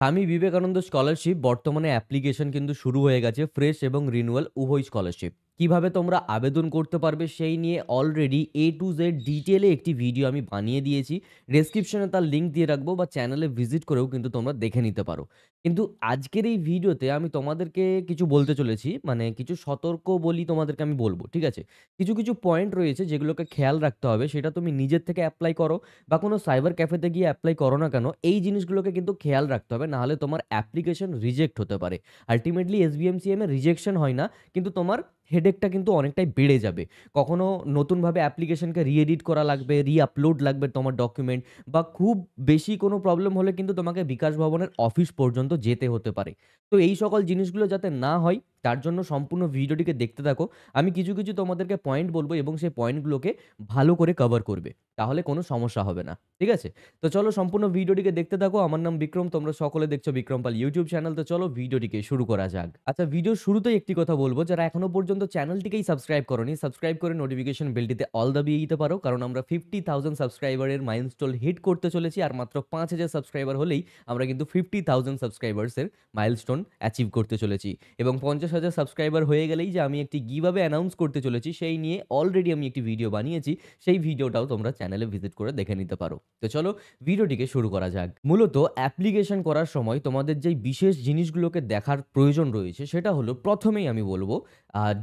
Swami Vivekananda scholarship বর্তমানে application কিন্তু শুরু হয়ে গেছে ফ্রেশ এবং রিনিউয়াল উভয় স্কলারশিপ। কিভাবে তোমরা আবেদন করতে পারবে সেই নিয়ে অলরেডি এ টু জেড ডিটেলে একটি ভিডিও আমি বানিয়ে দিয়েছি। ডেসক্রিপশনে তার লিঙ্ক দিয়ে রাখবো বা চ্যানেলে ভিজিট করেও কিন্তু তোমরা দেখে নিতে পারো। কিন্তু আজকের এই ভিডিওতে আমি তোমাদেরকে কিছু বলতে চলেছি, মানে কিছু সতর্ক বলি তোমাদেরকে আমি বলবো, ঠিক আছে? কিছু পয়েন্ট রয়েছে যেগুলোকে খেয়াল রাখতে হবে, সেটা তুমি নিজের থেকে অ্যাপ্লাই করো বা কোনো সাইবার ক্যাফেতে গিয়ে অ্যাপ্লাই করো না কেন, এই জিনিসগুলোকে কিন্তু খেয়াল রাখতে হবে। না হলে তোমার অ্যাপ্লিকেশন রিজেক্ট হতে পারে। আল্টিমেটলি এসবিএমসিএম এর রিজেকশন হয় না, কিন্তু তোমার হেডেকটা কিন্তু অনেকটাই বেড়ে যাবে। কখনো নতুনভাবে অ্যাপ্লিকেশনকে রি-এডিট করা লাগবে, রি-আপলোড লাগবে তোমার ডকুমেন্ট, বা খুব বেশি কোনো প্রবলেম হলে কিন্তু তোমাকে বিকাশ ভবনের অফিস পর্যন্ত যেতে হতে পারে। তো এই সকল জিনিসগুলো যাতে না হয়, তার জন্য সম্পূর্ণ ভিডিওটিকে দেখতে থাকো। আমি কিছু তোমাদেরকে পয়েন্ট বলবো এবং সেই পয়েন্টগুলোকে ভালো করে কভার করবে। তাহলে কোনো সমস্যা হবে না। ঠিক আছে? তো চলো সম্পূর্ণ ভিডিওটিকে দেখতে থাকো। আমার নাম বিক্রম। তোমরা সকলে দেখছো বিক্রম পাল ইউটিউব চ্যানেল। তো চলো ভিডিওটিকে শুরু করা যাক। আচ্ছা, ভিডিওর শুরুতেই একটি কথা বলবো, যারা এখনো পর্যন্ত চ্যানেলটিকেই সাবস্ক্রাইব করোনি, সাবস্ক্রাইব করে নোটিফিকেশন বেলটিতে অল দাবিয়ে দিতে পারো। কারণ আমরা 50,000 সাবস্ক্রাইবারের মাইলস্টোন হিট করতে চলেছি। আর মাত্র 5,000 সাবস্ক্রাইবার হলেই আমরা কিন্তু 50,000 সাবস্ক্রাইবার্সের মাইলস্টোন অ্যাচিভ করতে চলেছি। এবং 50,000 সাবস্ক্রাইবার হয়ে গেলেই যে আমি একটি গিভঅ্যাওয়ে অ্যানাউন্স করতে চলেছি, সেই নিয়ে অলরেডি আমি একটি ভিডিও বানিয়েছি। সেই ভিডিওটাও তোমরা চ্যানেলে ভিজিট করে দেখে নিতে পারো। তো চলো ভিডিওটিকে শুরু করা যাক। মূলত অ্যাপ্লিকেশন করার সময় তোমাদের যেই বিশেষ জিনিসগুলোকে দেখার প্রয়োজন রয়েছে, সেটা হলো প্রথমেই আমি বলবো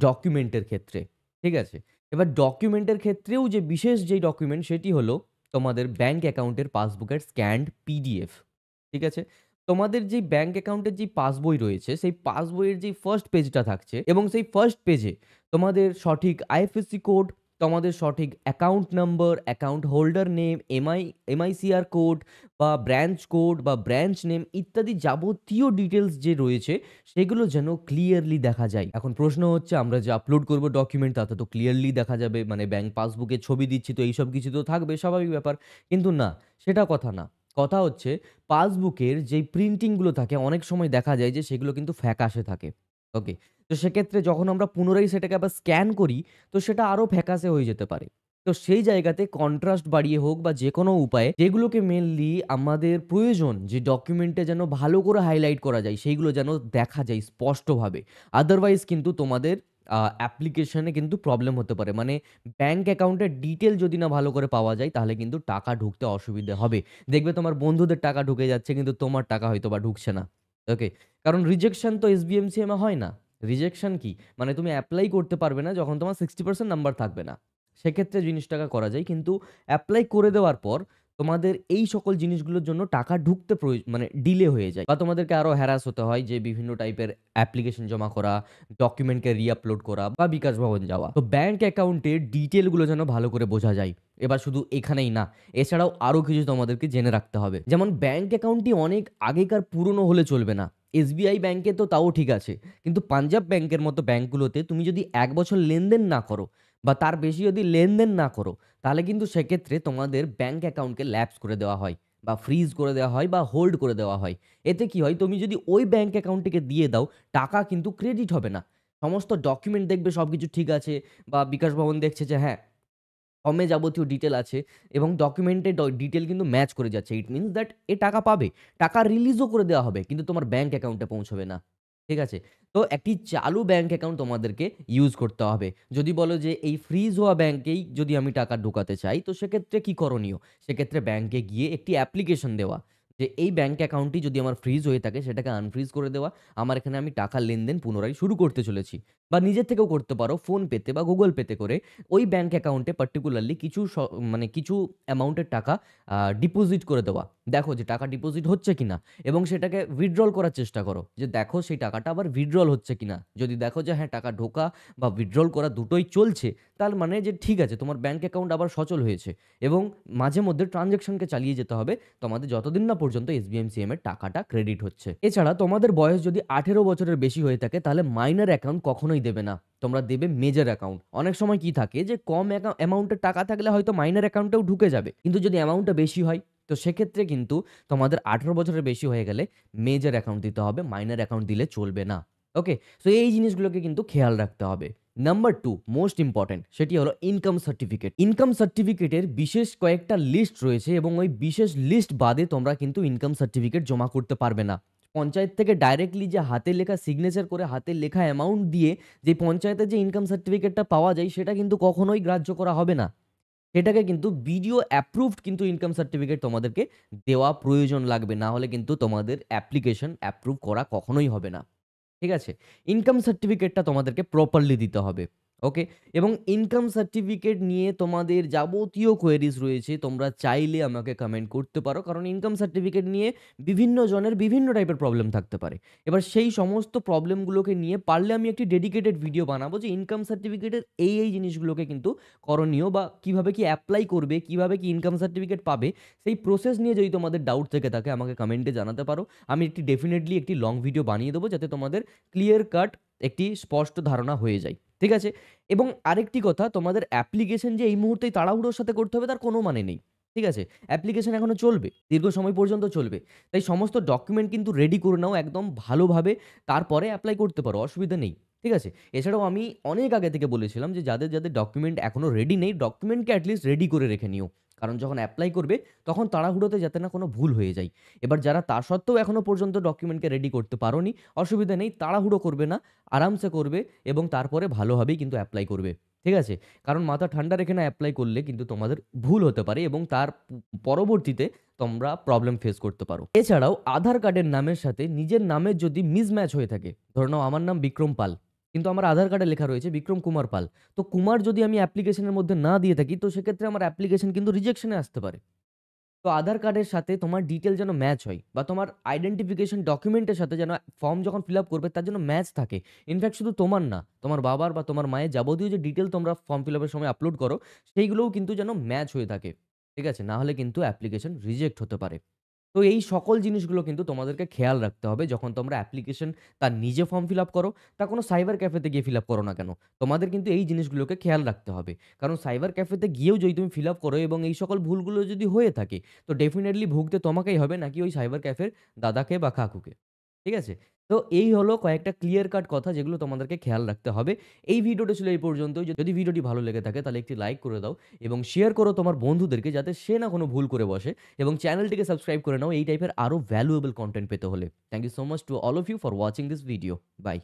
ডকুমেন্টের ক্ষেত্রে। ঠিক আছে? এবার ডকুমেন্টের ক্ষেত্রেও যে বিশেষ যেই ডকুমেন্ট, সেটি হলো তোমাদের ব্যাংক অ্যাকাউন্টের পাসবুকের স্ক্যান্ড পিডিএফ। ঠিক আছে? তোমাদের যেই ব্যাংক অ্যাকাউন্টের যেই পাসবই রয়েছে, সেই পাসবইয়ের যেই ফার্স্ট পেজটা থাকছে এবং সেই ফার্স্ট পেজে তোমাদের সঠিক আইএফএসসি কোড, তোমাদের সঠিক account number, account holder name, MICR code বা ব্রাঞ্চ কোড বা ব্রাঞ্চ নেম ইত্যাদি যাবতীয় ডিটেইলস যে রয়েছে, সেগুলো যেন ক্লিয়ারলি দেখা যায়। এখন প্রশ্ন হচ্ছে, আমরা যে আপলোড করব ডকুমেন্ট, তাতে তো ক্লিয়ারলি দেখা যাবে, মানে ব্যাংক পাসবুকের ছবি দিচ্ছি তো এইসব কিছু তো থাকবে, স্বাভাবিক ব্যাপার। কিন্তু না, সেটা কথা না। কথা হচ্ছে, পাসবুকের যেই প্রিন্টিংগুলো থাকে অনেক সময় দেখা যায় যে সেগুলো কিন্তু ফ্যাকাশে থাকে। ওকে? তো সেক্ষেত্রে যখন আমরা পুনরায় সেটাকে আবার স্ক্যান করি, তো সেটা আরো ফ্যাকাসে হয়ে যেতে পারে। তো সেই জায়গাতে কন্ট্রাস্ট বাড়িয়ে হোক বা যেকোনো উপায়ে যেগুলোকে মেইনলি আমাদের প্রয়োজন যে ডকুমেন্টে যেন ভালো করে হাইলাইট করা যায়, সেইগুলো যেন দেখা যায় স্পষ্টভাবে। আদারওয়াইজ কিন্তু তোমাদের অ্যাপ্লিকেশনে কিন্তু প্রবলেম হতে পারে। মানে ব্যাংক অ্যাকাউন্টের ডিটেইল যদি না ভালো করে পাওয়া যায়, তাহলে কিন্তু টাকা ঢুকতে অসুবিধে হবে। দেখবে তোমার বন্ধুদের টাকা ঢুকে যাচ্ছে, কিন্তু তোমার টাকা হয়তোবা ঢুকছে না। ওকে? কারণ রিজেকশন তো এসবিএমসিএম এ হয় না। রিজেকশন কি? মানে তুমি এপ্লাই করতে পারবে না যখন তোমার 60% নাম্বার থাকবে না। সেক্ষেত্রে জিনিসটাকে করা যায়। কিন্তু এপ্লাই করে দেওয়ার পর তোমাদের এই সকল জিনিসগুলোর জন্য টাকা ঢুকতে মানে ডিলে হয়ে যায়। বা তোমাদেরকে আরো হ্যারাস হতে হয় যে বিভিন্ন টাইপের অ্যাপ্লিকেশন জমা করা, ডকুমেন্টকে রি-আপলোড করা বা বিকাশ ভবন যাওয়া। তো ব্যাংক অ্যাকাউন্টের ডিটেইলগুলো যেন ভালো করে বোঝা যায়। এবার শুধু এখানেই না, এছাড়াও আরো কিছু তোমাদেরকে জেনে রাখতে হবে। যেমন ব্যাংক অ্যাকাউন্টটি অনেক আগেকার পুরনো হলে চলবে না। এসবিআই ব্যাংকে তো তাও ঠিক আছে। কিন্তু পাঞ্জাব ব্যাংকের মতো ব্যাংকগুলোতে তুমি যদি ১ বছর লেনদেন না করো বা তার বেশি যদি লেনদেন না করো, তাহলে কিন্তু সেক্ষেত্রে তোমাদের ব্যাংক অ্যাকাউন্টকে ল্যাপস করে দেওয়া হয় বা ফ্রিজ করে দেওয়া হয় বা হোল্ড করে দেওয়া হয়। এতে কি হয়? তুমি যদি ওই ব্যাংক অ্যাকাউন্টটিকে দিয়ে দাও, টাকা কিন্তু ক্রেডিট হবে না। সমস্ত ডকুমেন্ট দেখবে সবকিছু ঠিক আছে, বা বিকাশ ভবন দেখছে যে হ্যাঁ, ফর্মে যাবতীয় ডিটেল আছে এবং ডকুমেন্টে ডিটেল কিন্তু ম্যাচ করে যাচ্ছে। ইট মিনস দ্যাট এ টাকা পাবে। টাকা রিলিজও করে দেওয়া হবে। কিন্তু তোমার ব্যাংক অ্যাকাউন্টে পৌঁছবে না। ঠিক আছে? তো একটি চালু ব্যাংক অ্যাকাউন্ট তোমাদেরকে ইউজ করতে হবে। যদি বলো যে এই ফ্রিজ হওয়া ব্যাংকেই যদি আমি টাকা ঢোকাতে চাই, তো সেক্ষেত্রে কি করণীয়? সেক্ষেত্রে ব্যাংকে গিয়ে একটি অ্যাপ্লিকেশন দেওয়া। যে এই ব্যাংক অ্যাকাউন্টটি যদি আমার ফ্রিজ হয়ে থাকে, সেটাকে আনফ্রিজ করে দেওয়া। আমার এখানে আমি টাকার লেনদেন পুনরায় শুরু করতে চলেছি। বা নিজে থেকেও করতে পারো ফোনপেতে বা গুগল পেতে করে ওই ব্যাংক অ্যাকাউন্টে পার্টিকুলারলি কিছু মানে কিছু অ্যামাউন্টের টাকা ডিপোজিট করে দেওয়া। দেখো যে টাকা ডিপোজিট হচ্ছে কিনা এবং সেটাকে উইথড্রল করার চেষ্টা করো। যে দেখো সেই টাকাটা আবার উইথড্রল হচ্ছে কিনা। যদি দেখো যে হ্যাঁ, টাকা ঢোকা বা উইথড্রল করা দুটোই চলছে, তার মানে যে ঠিক আছে, তোমার ব্যাংক অ্যাকাউন্ট আবার সচল হয়েছে। এবং মাঝে মধ্যে ট্রান্সেকশনকে চালিয়ে যেতে হবে তোমাদের যতদিন না পর্যন্ত এসবিএমসিএম এর টাকাটা ক্রেডিট হচ্ছে। এছাড়া তোমাদের বয়স যদি 18 বছরের বেশি হয়ে থাকে, তাহলে মাইনর অ্যাকাউন্ট কখনোই দেবে না। তোমরা দেবে মেজর অ্যাকাউন্ট। অনেক সময় কি থাকে যে কম অ্যামাউন্টের টাকা থাকলে হয়তো মাইনর অ্যাকাউন্টেও ঢুকে যাবে। কিন্তু যদি অ্যামাউন্টটা বেশি হয়, তো সেক্ষেত্রে কিন্তু তোমাদের 18 বছরের বেশি হয়ে গেলে মেজর অ্যাকাউন্ট দিতে হবে। মাইনর অ্যাকাউন্ট দিলে চলবে না। ওকে? সো এই জিনিসগুলোকে কিন্তু খেয়াল রাখতে হবে। নাম্বার 2 মোস্ট ইম্পোর্টেন্ট সেটি হলো ইনকাম সার্টিফিকেট। ইনকাম সার্টিফিকেটের বিশেষ কয়েকটা লিস্ট রয়েছে এবং ওই বিশেষ লিস্ট বাদে তোমরা কিন্তু ইনকাম সার্টিফিকেট জমা করতে পারবে না। পঞ্চায়েত থেকে ডাইরেক্টলি যে হাতে লেখা সিগনেচার করে হাতে লেখা অ্যামাউন্ট দিয়ে যে পঞ্চায়েতের যে ইনকাম সার্টিফিকেটটা পাওয়া যায় সেটা কিন্তু কখনোই গ্রাহ্য করা হবে না। সেটাকে কিন্তু বিডিও অ্যাপ্রুভড কিন্তু ইনকাম সার্টিফিকেট তোমাদেরকে দেওয়া প্রয়োজন লাগবে। না হলে কিন্তু তোমাদের অ্যাপ্লিকেশন অ্যাপ্রুভ করা কখনোই হবে না। ঠিক আছে? ইনকাম সার্টিফিকেটটা তোমাদেরকে প্রপারলি দিতে হবে। ওকে? এবং ইনকাম সার্টিফিকেট নিয়ে তোমাদের যাবতীয় কোয়েরিজ রয়েছে তোমরা চাইলে আমাকে কমেন্ট করতে পারো। কারণ ইনকাম সার্টিফিকেট নিয়ে বিভিন্ন জনের বিভিন্ন টাইপের প্রবলেম থাকতে পারে। এবার সেই সমস্ত প্রবলেমগুলোকে নিয়ে পারলে আমি একটি ডেডিকেটেড ভিডিও বানাবো যে ইনকাম সার্টিফিকেটের এই জিনিসগুলোকে কিন্তু করণীয় বা কিভাবে কি এপ্লাই করবে, কিভাবে কি ইনকাম সার্টিফিকেট পাবে, সেই প্রসেস নিয়ে যদি তোমাদের ডাউট থেকে থাকে আমাকে কমেন্টে জানাতে পারো। আমি ডেফিনিটলি একটি লং ভিডিও বানিয়ে দেবো যাতে তোমাদের ক্লিয়ার কাট একটি স্পষ্ট ধারণা হয়ে যায়। ঠিক আছে? এবং আরেকটি কথা, তোমাদের অ্যাপ্লিকেশন যে এই মুহূর্তেই তাড়াহুড়োর সাথে করতে হবে তার কোনো মানে নেই। ঠিক আছে? অ্যাপ্লিকেশন এখনো চলবে। দীর্ঘ সময় পর্যন্ত চলবে। তাই সমস্ত ডকুমেন্ট কিন্তু রেডি করে নাও একদম ভালোভাবে। তারপরে এপ্লাই করতে পারো। অসুবিধা নেই। ঠিক আছে? এছাড়াও আমি অনেক আগে থেকে বলেছিলাম যে যাদের ডকুমেন্ট এখনো রেডি নেই, ডকুমেন্টকে এটলিস্ট রেডি করে রেখে নিও। কারণ যখন এপ্লাই করবে তখন তাড়াহুড়োতে যাতে না কোনো ভুল হয়ে যায়। এবার যারা তা সত্ত্বেও এখনো পর্যন্ত ডকুমেন্টকে রেডি করতে পারোনি, অসুবিধা নেই। তাড়াহুড়ো করবে না। আরামসে করবে এবং তারপরে ভালোভাবেই কিন্তু এপ্লাই করবে। ঠিক আছে? কারণ মাথা ঠান্ডা রেখে না এপ্লাই করলে কিন্তু তোমাদের ভুল হতে পারে এবং তার পরবর্তীতে তোমরা প্রবলেম ফেস করতে পারো। এছাড়াও আধার কার্ডের নামের সাথে নিজের নামের যদি মিসম্যাচ হয়ে থাকে, ধরে নাও আমার নাম বিক্রম পাল, কিন্তু আমার আধার কার্ডে লেখা রয়েছে বিক্রম কুমার পাল। তো কুমার যদি আমি অ্যাপ্লিকেশনের মধ্যে না দিয়ে থাকি তো সেক্ষেত্রে আমার অ্যাপ্লিকেশন কিন্তু রিজেকশনে আসতে পারে। তো আধার কার্ডের সাথে তোমার ডিটেইল যেন ম্যাচ হয় বা তোমার আইডেন্টিফিকেশন ডকুমেন্টের সাথে যেন ফর্ম যখন ফিল আপ করবে তার জন্য ম্যাচ থাকে। ইনফ্যাক্ট শুধু তোমার না, তোমার বাবার বা তোমার মায়ের যাবতীয় যে ডিটেইল তোমরা ফর্ম ফিল আপের সময় আপলোড করো সেইগুলোও কিন্তু যেন ম্যাচ হয়ে থাকে। ঠিক আছে? না হলে কিন্তু অ্যাপ্লিকেশন রিজেক্ট হতে পারে। তো এই সকল জিনিসগুলো কিন্তু তোমাদেরকে খেয়াল রাখতে হবে যখন তোমরা অ্যাপ্লিকেশন তার নিজে ফর্ম ফিল আপ করো, তা কোনো সাইবার ক্যাফেতে গিয়ে ফিল আপ করো না কেন। তোমাদের কিন্তু এই জিনিসগুলোকে খেয়াল রাখতে হবে। কারণ সাইবার ক্যাফেতে গিয়েও যদি তুমি ফিল আপ করো এবং এই সকল ভুলগুলো যদি হয়ে থাকে, তো ডেফিনিটলি ভুগতে তোমাকেই হবে নাকি ওই সাইবার ক্যাফের দাদাকে বা কাকুকে। ঠিক আছে? তো এই হলো কয়েকটা ক্লিয়ার কাট কথা যেগুলো তোমাদেরকে খেয়াল রাখতে হবে। এই ভিডিওটা ছিল এই পর্যন্তই। যদি ভিডিওটি ভালো লেগে থাকে তাহলে একটি লাইক করে দাও এবং শেয়ার করো তোমার বন্ধুদেরকে যাতে সে না কোনো ভুল করে বসে এবং চ্যানেলটিকে সাবস্ক্রাইব করে নাও এই টাইপের আরো ভ্যালুয়েবল কনটেন্ট পেতে হলে। Thank you so much to all of you for watching this video. By.